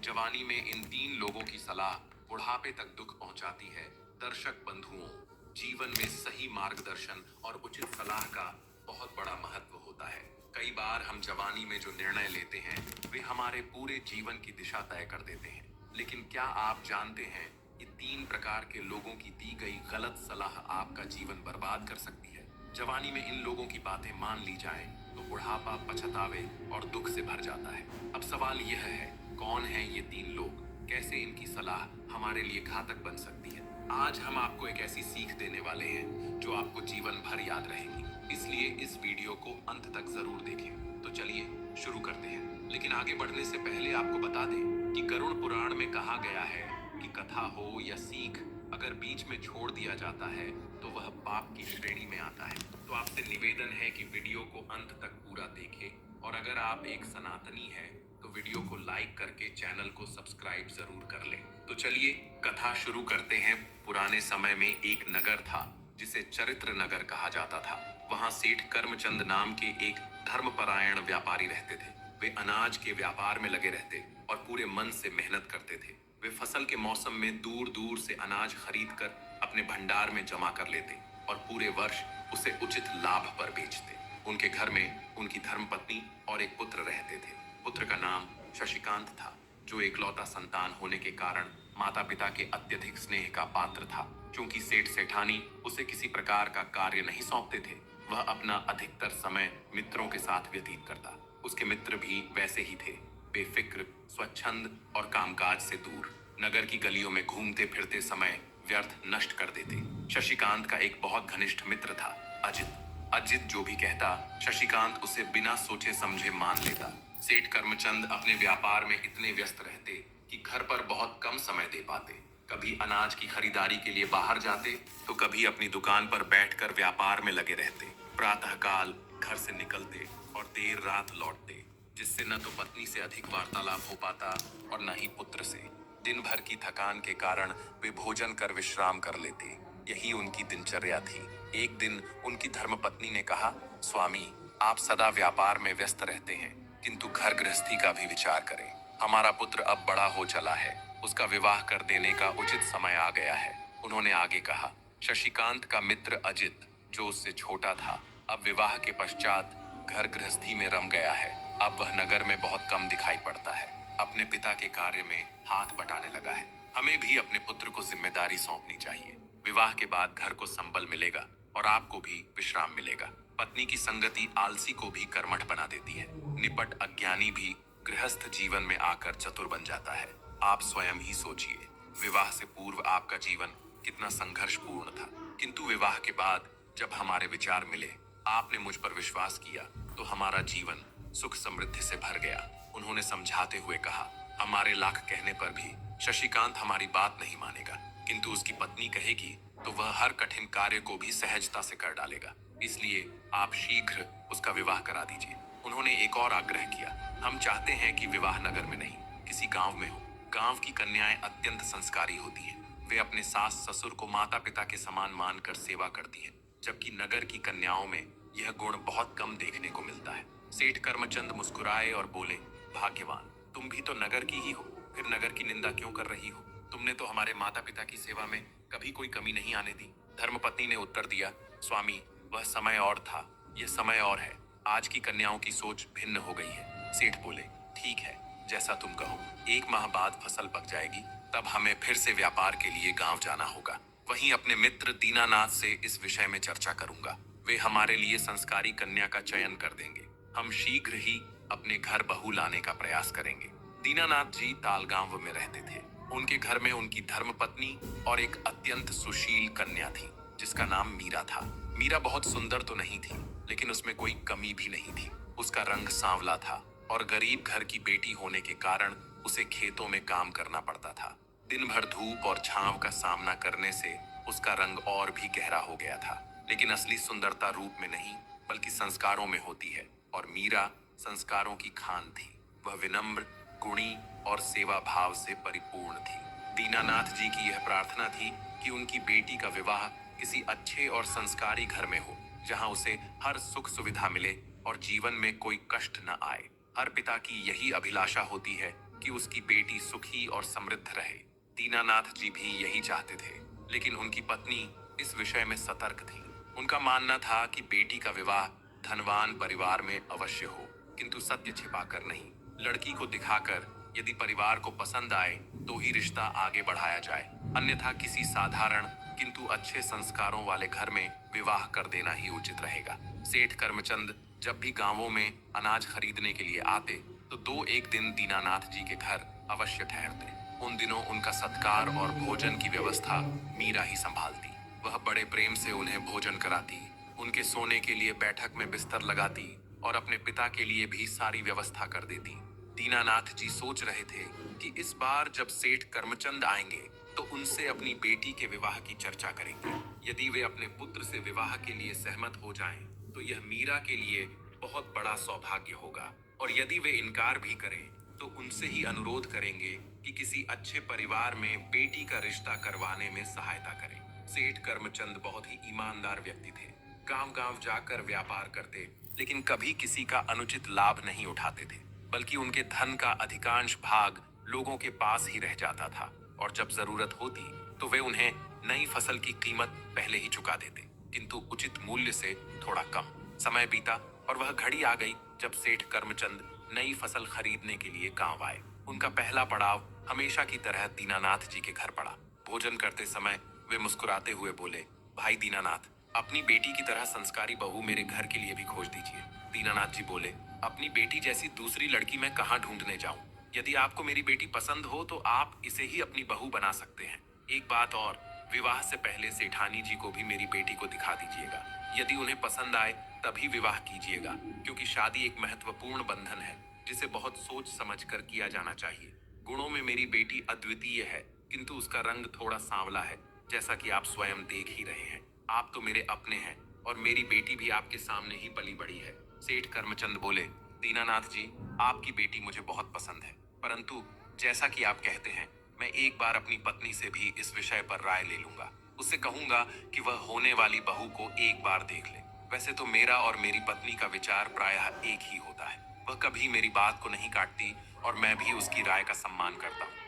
जवानी में इन तीन लोगों की सलाह बुढ़ापे तक दुख पहुंचाती है। दर्शक बंधुओं, जीवन में सही मार्गदर्शन और उचित सलाह का बहुत बड़ा महत्व होता है। कई बार हम जवानी में जो निर्णय लेते हैं वे हमारे पूरे जीवन की दिशा तय कर देते हैं। लेकिन क्या आप जानते हैं कि तीन प्रकार के लोगों की दी गई गलत सलाह आपका जीवन बर्बाद कर सकती है। जवानी में इन लोगों की बातें मान ली जाएं तो बुढ़ापा पछतावे और दुख से भर जाता है। अब सवाल यह है, कौन है ये तीन लोग, कैसे इनकी सलाह हमारे लिए घातक बन सकती है। आज हम आपको एक ऐसी सीख देने वाले हैं जो आपको जीवन भर याद रहेगी, इसलिए इस वीडियो को अंत तक जरूर देखें। तो चलिए शुरू करते हैं। लेकिन आगे बढ़ने से पहले आपको बता दें कि गरुड़ पुराण में कहा गया है कि कथा हो या सीख अगर बीच में छोड़ दिया जाता है तो वह पाप की श्रेणी में आता है। तो आपसे निवेदन है कि वीडियो को अंत तक पूरा देखें और अगर आप एक सनातनी हैं तो वीडियो को लाइक करके चैनल को सब्सक्राइब जरूर कर लें। तो चलिए कथा शुरू करते हैं। पुराने समय में एक नगर था जिसे चरित्र नगर कहा जाता था। वहां सेठ कर्मचंद नाम के एक धर्मपरायण व्यापारी रहते थे। वे अनाज के व्यापार में लगे रहते और पूरे मन से मेहनत करते थे। वे फसल के मौसम में दूर दूर से अनाज खरीद कर अपने भंडार में जमा कर लेते और पूरे वर्ष उसे उचित लाभ पर बेचते। उनके घर में उनकी धर्मपत्नी और एक पुत्र रहते थे। पुत्र का नाम शशिकांत था, जो एकलौता संतान होने के कारण माता पिता के अत्यधिक स्नेह का पात्र था। क्योंकि सेठ सेठानी उसे किसी प्रकार का कार्य नहीं सौंपते थे, वह अपना अधिकतर समय मित्रों के साथ व्यतीत करता। उसके मित्र भी वैसे ही थे, बेफिक्र, स्वच्छंद और कामकाज से दूर। नगर की गलियों में घूमते फिरते समय व्यर्थ नष्ट कर देते। शशिकांत का एक बहुत घनिष्ठ मित्र था, अजित। अजित जो भी कहता, शशिकांत उसे बिना सोचे समझे मान लेता। सेठ कर्मचंद अपने व्यापार में इतने व्यस्त रहते कि घर पर बहुत कम समय दे पाते। कभी अनाज की खरीदारी के लिए बाहर जाते तो कभी अपनी दुकान पर बैठकर व्यापार में लगे रहते। प्रातःकाल घर से निकलते और देर रात लौटते, जिससे न तो पत्नी से अधिक वार्तालाप हो पाता और न ही पुत्र से। दिन भर की थकान के कारण वे भोजन कर विश्राम कर लेते। यही उनकी दिनचर्या थी। एक दिन उनकी धर्मपत्नी ने कहा, स्वामी, आप सदा व्यापार में व्यस्त रहते हैं, किंतु घर गृहस्थी का भी विचार करें। हमारा पुत्र अब बड़ा हो चला है, उसका विवाह कर देने का उचित समय आ गया है। उन्होंने आगे कहा, शशिकांत का मित्र अजित, जो उससे छोटा था, अब विवाह के पश्चात घर गृहस्थी में रम गया है। अब वह नगर में बहुत कम दिखाई पड़ता है, अपने पिता के कार्य में हाथ बटाने लगा है। हमें भी अपने पुत्र को जिम्मेदारी सौंपनी चाहिए। विवाह के बाद घर को संबल मिलेगा और आपको भी विश्राम मिलेगा। पत्नी की संगति आलसी को भी कर्मठ बना देती है। निपट अज्ञानी भी गृहस्थ जीवन में आकर चतुर बन जाता है। आप स्वयं ही सोचिए, विवाह से पूर्व आपका जीवन कितना संघर्षपूर्ण था, किंतु विवाह के बाद जब हमारे विचार मिले, आपने मुझ पर विश्वास किया, तो हमारा जीवन सुख समृद्धि से भर गया। उन्होंने समझाते हुए कहा, हमारे लाख कहने पर भी शशिकांत हमारी बात नहीं मानेगा, किंतु उसकी पत्नी कहेगी तो वह हर कठिन कार्य को भी सहजता से कर डालेगा। इसलिए आप शीघ्र उसका विवाह करा दीजिए। उन्होंने एक और आग्रह किया, हम चाहते हैं कि विवाह नगर में नहीं, किसी गांव में हो। गांव की कन्याएं अत्यंत संस्कारी होती हैं। वे अपने सास ससुर को माता पिता के समान मानकर सेवा करती हैं, जबकि नगर की कन्याओं में यह गुण बहुत कम देखने को मिलता है। सेठ कर्मचंद मुस्कुराए और बोले, भाग्यवान, तुम भी तो नगर की ही हो, फिर नगर की निंदा क्यों कर रही हो? तुमने तो हमारे माता पिता की सेवा में कभी कोई कमी नहीं आने दी। धर्मपत्नी ने उत्तर दिया, स्वामी, वह समय और था, यह समय और है। आज की कन्याओं की सोच भिन्न हो गई है। सेठ बोले, ठीक है, जैसा तुम कहो। 1 माह बाद फसल पक जाएगी, तब हमें फिर से व्यापार के लिए गांव जाना होगा। वहीं अपने मित्र दीनानाथ से इस विषय में चर्चा करूंगा। वे हमारे लिए संस्कारी कन्या का चयन कर देंगे। हम शीघ्र ही अपने घर बहू लाने का प्रयास करेंगे। दीनानाथ जी तालगांव में रहते थे। उनके घर में उनकी धर्मपत्नी और एक अत्यंत सुशील कन्या थी, जिसका नाम मीरा था। मीरा बहुत सुंदर तो नहीं थी, लेकिन उसमें कोई कमी भी नहीं थी। उसका रंग सांवला था और गरीब घर की बेटी होने के कारण उसे खेतों में काम करना पड़ता था। दिन भर धूप और छांव का सामना करने से उसका रंग और भी गहरा हो गया था। लेकिन असली सुंदरता रूप में नहीं, बल्कि संस्कारों में होती है, और मीरा संस्कारों की खान थी। वह विनम्र, गुणी और सेवा भाव से परिपूर्ण थी। दीनानाथ जी की यह प्रार्थना थी कि उनकी बेटी का विवाह किसी अच्छे और संस्कारी घर में हो, जहां उसे हर सुख सुविधा मिले और जीवन में कोई कष्ट न आए। हर पिता की यही अभिलाषा होती है कि उसकी बेटी सुखी और समृद्ध रहे। दीनानाथ जी भी यही चाहते थे, लेकिन उनकी पत्नी इस विषय में सतर्क थी। उनका मानना था कि बेटी का विवाह धनवान परिवार में अवश्य हो, किंतु सत्य छिपाकर नहीं, लड़की को दिखाकर। यदि परिवार को पसंद आए तो ही रिश्ता आगे बढ़ाया जाए, अन्यथा किसी साधारण किंतु अच्छे संस्कारों वाले घर में विवाह कर देना ही उचित रहेगा। सेठ कर्मचंद जब भी गांवों में अनाज खरीदने के लिए आते तो 2-1 दिन दीनानाथ जी के घर अवश्य ठहरते। उन दिनों उनका सत्कार और भोजन की व्यवस्था मीरा ही संभालती। वह बड़े प्रेम से उन्हें भोजन कराती, उनके सोने के लिए बैठक में बिस्तर लगाती और अपने पिता के लिए भी सारी व्यवस्था कर देती। दीनानाथ जी सोच रहे थे कि इस बार जब सेठ कर्मचंद आएंगे तो उनसे अपनी बेटी के विवाह की चर्चा करेंगे। यदि वे अपने पुत्र से विवाह के लिए सहमत हो जाएं, तो यह मीरा के लिए बहुत बड़ा सौभाग्य होगा, और यदि वे इनकार भी करें तो उनसे ही अनुरोध करेंगे कि किसी अच्छे परिवार में बेटी का रिश्ता करवाने में सहायता करें। सेठ कर्मचंद बहुत ही ईमानदार व्यक्ति थे। गांव-गांव जाकर व्यापार करते, लेकिन कभी किसी का अनुचित लाभ नहीं उठाते थे, बल्कि उनके धन का अधिकांश भाग लोगों के पास ही रह जाता था, और जब जरूरत होती तो वे उन्हें नई फसल की कीमत पहले ही चुका देते, किंतु उचित मूल्य से थोड़ा कम। समय बीता और वह घड़ी आ गई जब सेठ कर्मचंद नई फसल खरीदने के लिए गांव आए। उनका पहला पड़ाव हमेशा की तरह दीनानाथ जी के घर पड़ा। भोजन करते समय वे मुस्कुराते हुए बोले, भाई दीनानाथ, अपनी बेटी की तरह संस्कारी बहू मेरे घर के लिए भी खोज दीजिए। दीनानाथ जी बोले, अपनी बेटी जैसी दूसरी लड़की मैं कहाँ ढूंढने जाऊं? यदि आपको मेरी बेटी पसंद हो तो आप इसे ही अपनी बहू बना सकते हैं। एक बात और, विवाह से पहले सेठानी जी को भी मेरी बेटी को दिखा दीजिएगा। यदि उन्हें पसंद आए तभी विवाह कीजिएगा, क्योंकि शादी एक महत्वपूर्ण बंधन है जिसे बहुत सोच समझ कर किया जाना चाहिए। गुणों में मेरी बेटी अद्वितीय है, किंतु उसका रंग थोड़ा सांवला है, जैसा कि आप स्वयं देख ही रहे हैं। आप तो मेरे अपने हैं और मेरी बेटी भी आपके सामने ही पली बड़ी है। सेठ कर्मचंद बोले, दीनानाथ जी, आपकी बेटी मुझे बहुत पसंद है, परंतु जैसा कि आप कहते हैं, मैं एक बार अपनी पत्नी से भी इस विषय पर राय ले लूंगा। उससे कहूंगा कि वह होने वाली बहू को एक बार देख ले। वैसे तो मेरा और मेरी पत्नी का विचार प्रायः एक ही होता है। वह कभी मेरी बात को नहीं काटती और मैं भी उसकी राय का सम्मान करता हूँ।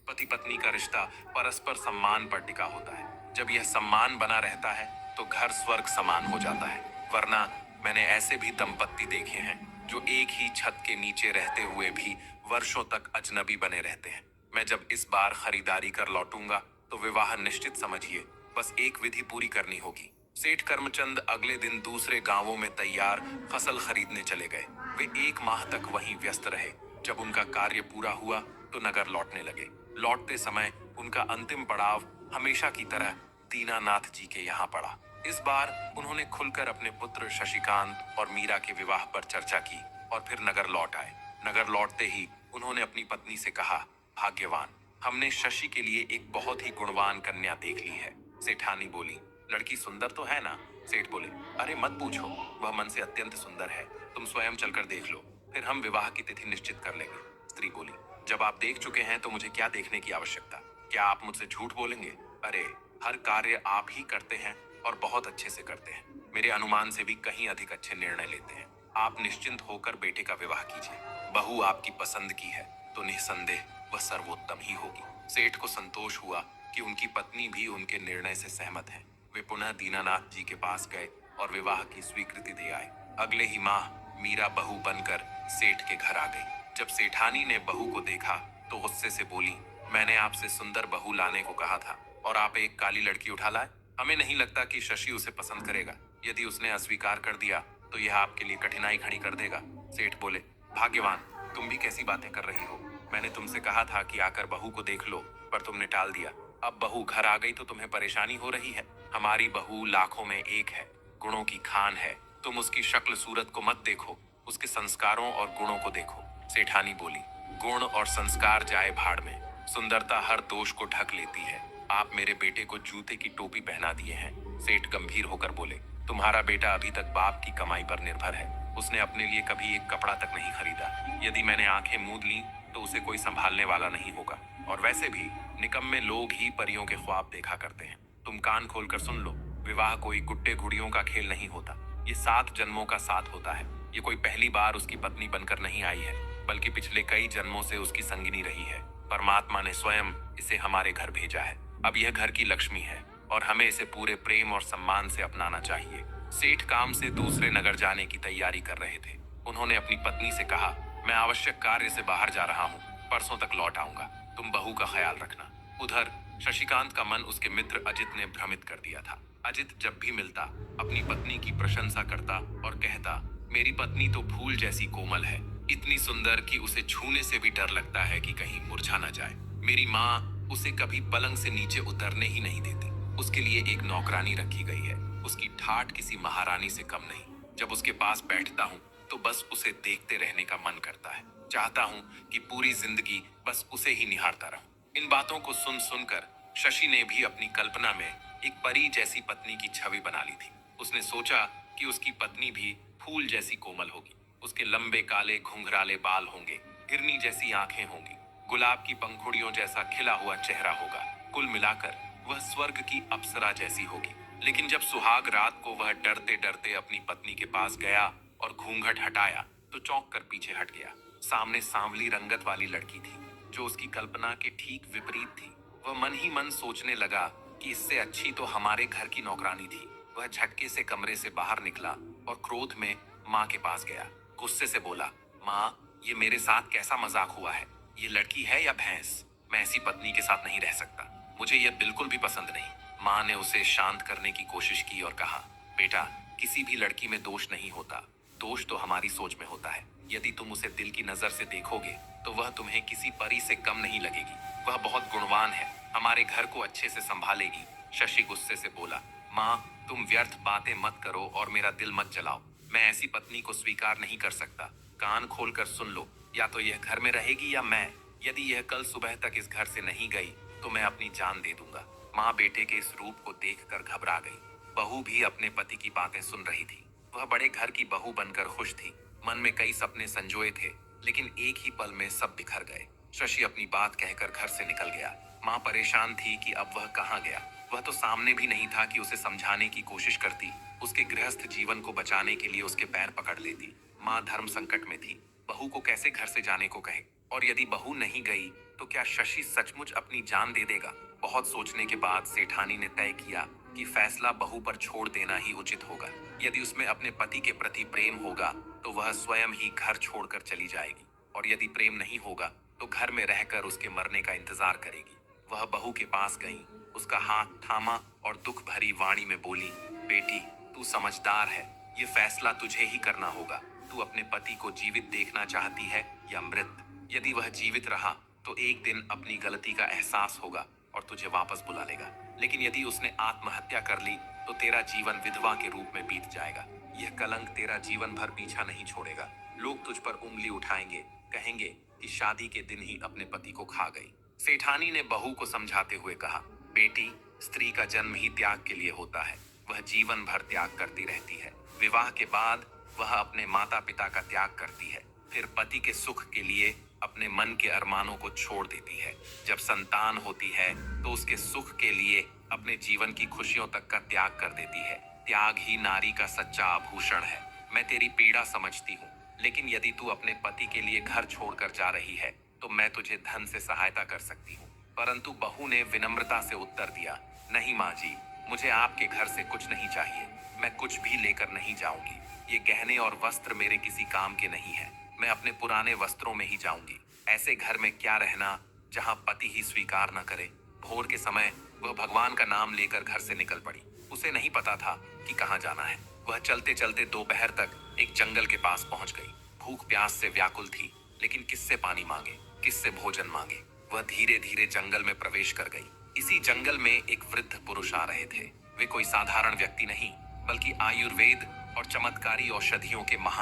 पति पत्नी का रिश्ता परस्पर सम्मान पर टिका होता है। जब यह सम्मान बना रहता है तो घर स्वर्ग समान हो जाता है। वरना मैंने ऐसे भी दंपत्ति देखे हैं जो एक ही छत के नीचे रहते हुए भी वर्षों तक अजनबी बने रहते हैं। मैं जब इस बार खरीदारी कर लौटूंगा तो विवाह निश्चित समझिए, बस एक विधि पूरी करनी होगी। सेठ कर्मचंद अगले दिन दूसरे गांवों में तैयार फसल खरीदने चले गए। वे 1 माह तक वहीं व्यस्त रहे। जब उनका कार्य पूरा हुआ तो नगर लौटने लगे। लौटते समय उनका अंतिम पड़ाव हमेशा की तरह दीनानाथ जी के यहाँ पड़ा। इस बार उन्होंने खुलकर अपने पुत्र शशिकांत और मीरा के विवाह पर चर्चा की और फिर नगर लौट आए। नगर लौटते ही उन्होंने अपनी पत्नी से कहा, भाग्यवान, हमने शशि के लिए एक बहुत ही गुणवान कन्या देख ली है। सेठानी बोली, लड़की सुंदर तो है ना? सेठ बोले, अरे मत पूछो, वह मन से अत्यंत सुंदर है। तुम स्वयं चलकर देख लो, फिर हम विवाह की तिथि निश्चित कर लेंगे। स्त्री बोली, जब आप देख चुके हैं तो मुझे क्या देखने की आवश्यकता? क्या आप मुझसे झूठ बोलेंगे? अरे, हर कार्य आप ही करते हैं और बहुत अच्छे से करते हैं। मेरे अनुमान से भी कहीं अधिक अच्छे निर्णय लेते हैं। आप निश्चिंत होकर बेटे का विवाह कीजिए। बहू आपकी पसंद की है तो निस्संदेह वह सर्वोत्तम ही होगी। सेठ को संतोष हुआ कि उनकी पत्नी भी उनके निर्णय से सहमत है। वे पुनः दीनानाथ जी के पास गए और विवाह की स्वीकृति दे आए। अगले ही माह मीरा बहू बनकर सेठ के घर आ गई। जब सेठानी ने बहू को देखा तो गुस्से से बोली, मैंने आपसे सुंदर बहू लाने को कहा था और आप एक काली लड़की उठा लाए। हमें नहीं लगता कि शशि उसे पसंद करेगा। यदि उसने अस्वीकार कर दिया तो यह आपके लिए कठिनाई खड़ी कर देगा। सेठ बोले, भाग्यवान, तुम भी कैसी बातें कर रही हो? मैंने तुमसे कहा था कि आकर बहू को देख लो, पर तुमने टाल दिया। अब बहू घर आ गई तो तुम्हें परेशानी हो रही है। हमारी बहू लाखों में एक है, गुणों की खान है। तुम उसकी शक्ल सूरत को मत देखो, उसके संस्कारों और गुणों को देखो। सेठानी बोली, गुण और संस्कार जाए भाड़ में, सुंदरता हर दोष को ढक लेती है। आप मेरे बेटे को जूते की टोपी पहना दिए हैं। सेठ गंभीर होकर बोले, तुम्हारा बेटा अभी तक बाप की कमाई पर निर्भर है। उसने अपने लिए कभी एक कपड़ा तक नहीं खरीदा। यदि मैंने आंखें मूंद ली तो उसे कोई संभालने वाला नहीं होगा। और वैसे भी निकम्मे लोग ही परियों के ख्वाब देखा करते हैं। तुम कान खोलकर सुन लो, विवाह कोई गुड्डे गुड़ियों का खेल नहीं होता। ये 7 जन्मों का साथ होता है। ये कोई पहली बार उसकी पत्नी बनकर नहीं आई है, बल्कि पिछले कई जन्मों से उसकी संगिनी रही है। परमात्मा ने स्वयं इसे हमारे घर भेजा है। अब यह घर की लक्ष्मी है और हमें इसे पूरे प्रेम और सम्मान से अपनाना चाहिए। सेठ काम से दूसरे नगर जाने की तैयारी कर रहे थे। उन्होंने अपनी पत्नी से कहा, मैं आवश्यक कार्य से बाहर जा रहा हूँ, परसों तक लौट आऊंगा, तुम बहू का ख्याल रखना। उधर शशिकांत का मन उसके मित्र अजित ने भ्रमित कर दिया था। अजित जब भी मिलता अपनी पत्नी की प्रशंसा करता और कहता, मेरी पत्नी तो फूल जैसी कोमल है, इतनी सुंदर कि उसे छूने से भी डर लगता है कि कहीं मुरझा ना जाए। मेरी माँ उसे कभी पलंग से नीचे उतरने ही नहीं देती। उसके लिए एक नौकरानी रखी गई है। उसकी ठाठ किसी महारानी से कम नहीं। जब उसके पास बैठता हूँ तो बस उसे देखते रहने का मन करता है। चाहता हूँ कि पूरी जिंदगी बस उसे ही निहारता रहूं। इन बातों को सुन सुनकर शशि ने भी अपनी कल्पना में एक परी जैसी पत्नी की छवि बना ली थी। उसने सोचा कि उसकी पत्नी भी फूल जैसी कोमल होगी। उसके लंबे काले घुंघराले बाल होंगे, हिरनी जैसी आंखें होंगी, गुलाब की पंखुड़ियों जैसा खिला हुआ चेहरा होगा। कुल मिलाकर वह स्वर्ग की अप्सरा जैसी होगी। लेकिन जब सुहाग रात को वह डरते डरते अपनी पत्नी के पास गया और घूंघट हटाया तो चौंक कर पीछे हट गया। सामने सांवली रंगत वाली लड़की थी जो उसकी कल्पना के ठीक विपरीत थी। वह मन ही मन सोचने लगा कि इससे अच्छी तो हमारे घर की नौकरानी थी। वह झटके से कमरे से बाहर निकला और क्रोध में माँ के पास गया। गुस्से से बोला, माँ, ये मेरे साथ कैसा मजाक हुआ है? ये लड़की है या भैंस? मैं ऐसी पत्नी के साथ नहीं रह सकता। मुझे यह बिल्कुल भी पसंद नहीं। माँ ने उसे शांत करने की कोशिश की और कहा, बेटा, किसी भी लड़की में दोष नहीं होता। दोष तो हमारी सोच में होता है। यदि तुम उसे दिल की नजर से देखोगे तो वह तुम्हें किसी परी से कम नहीं लगेगी। वह बहुत गुणवान है, हमारे घर को अच्छे से संभालेगी। शशि गुस्से से बोला, माँ, तुम व्यर्थ बातें मत करो और मेरा दिल मत जलाओ। मैं ऐसी पत्नी को स्वीकार नहीं कर सकता। कान खोलकर सुन लो, या तो यह घर में रहेगी या मैं। यदि यह कल सुबह तक इस घर से नहीं गई तो मैं अपनी जान दे दूंगा। माँ बेटे के इस रूप को देखकर घबरा गई। बहू भी अपने पति की बातें सुन रही थी। वह बड़े घर की बहू बनकर खुश थी। मन में कई सपने संजोए थे, लेकिन एक ही पल में सब बिखर गए। शशि अपनी बात कहकर घर से निकल गया। माँ परेशान थी कि अब वह कहाँ गया। वह तो सामने भी नहीं था कि उसे समझाने की कोशिश करती, उसके गृहस्थ जीवन को बचाने के लिए उसके पैर पकड़ लेती। माँ धर्म संकट में थी। बहू को कैसे घर से जाने को कहे? और यदि बहू नहीं गई तो क्या शशि सचमुच अपनी जान दे देगा? बहुत सोचने के बाद सेठानी ने तय किया कि फैसला बहू पर छोड़ देना ही उचित होगा। यदि उसमें अपने पति के प्रति प्रेम होगा तो वह स्वयं ही घर छोड़कर चली जाएगी, और यदि प्रेम नहीं होगा तो घर में रहकर उसके मरने का इंतजार करेगी। वह बहू के पास गई, उसका हाथ थामा और दुख भरी वाणी में बोली, बेटी, तू समझदार है, ये फैसला तुझे ही करना होगा। तू अपने पति को जीवित देखना चाहती है या मृत? यदि वह जीवित रहा तो एक दिन अपनी गलती का एहसास होगा और तुझे वापस बुला लेगा। लेकिन यदि उसने आत्महत्या कर ली तो तेरा जीवन विधवा के रूप में बीत जाएगा। यह कलंक तेरा जीवन भर पीछा नहीं छोड़ेगा। लोग तुझ पर उंगली उठाएंगे, कहेंगे कि शादी के दिन ही अपने पति को खा गई। सेठानी ने बहू को समझाते हुए कहा, बेटी, स्त्री का जन्म ही त्याग के लिए होता है। वह जीवन भर त्याग करती रहती है। विवाह के बाद वह अपने माता पिता का त्याग करती है, फिर पति के सुख के लिए अपने मन के अरमानों को छोड़ देती है। जब संतान होती है तो उसके सुख के लिए अपने जीवन की खुशियों तक का त्याग कर देती है। त्याग ही नारी का सच्चा आभूषण है। मैं तेरी पीड़ा समझती हूँ, लेकिन यदि तू अपने पति के लिए घर छोड़कर जा रही है तो मैं तुझे धन से सहायता कर सकती हूँ। परंतु बहू ने विनम्रता से उत्तर दिया, नहीं माँ जी, मुझे आपके घर से कुछ नहीं चाहिए। मैं कुछ भी लेकर नहीं जाऊंगी। ये गहने और वस्त्र मेरे किसी काम के नहीं है। मैं अपने पुराने वस्त्रों में ही जाऊंगी। ऐसे घर में क्या रहना जहां पति ही स्वीकार न करे। भोर के समय वह भगवान का नाम लेकर घर से निकल पड़ी। उसे नहीं पता था कि कहाँ जाना है। वह चलते चलते दोपहर तक एक जंगल के पास पहुंच गई। भूख प्यास से व्याकुल थी, लेकिन किससे पानी मांगे, किससे भोजन मांगे। वह धीरे धीरे जंगल में प्रवेश कर गई। इसी जंगल में एक वृद्ध पुरुष आ रहे थे। वे कोई साधारण व्यक्ति नहीं, बल्कि आयुर्वेद और चमत्कारी औषधियों के महान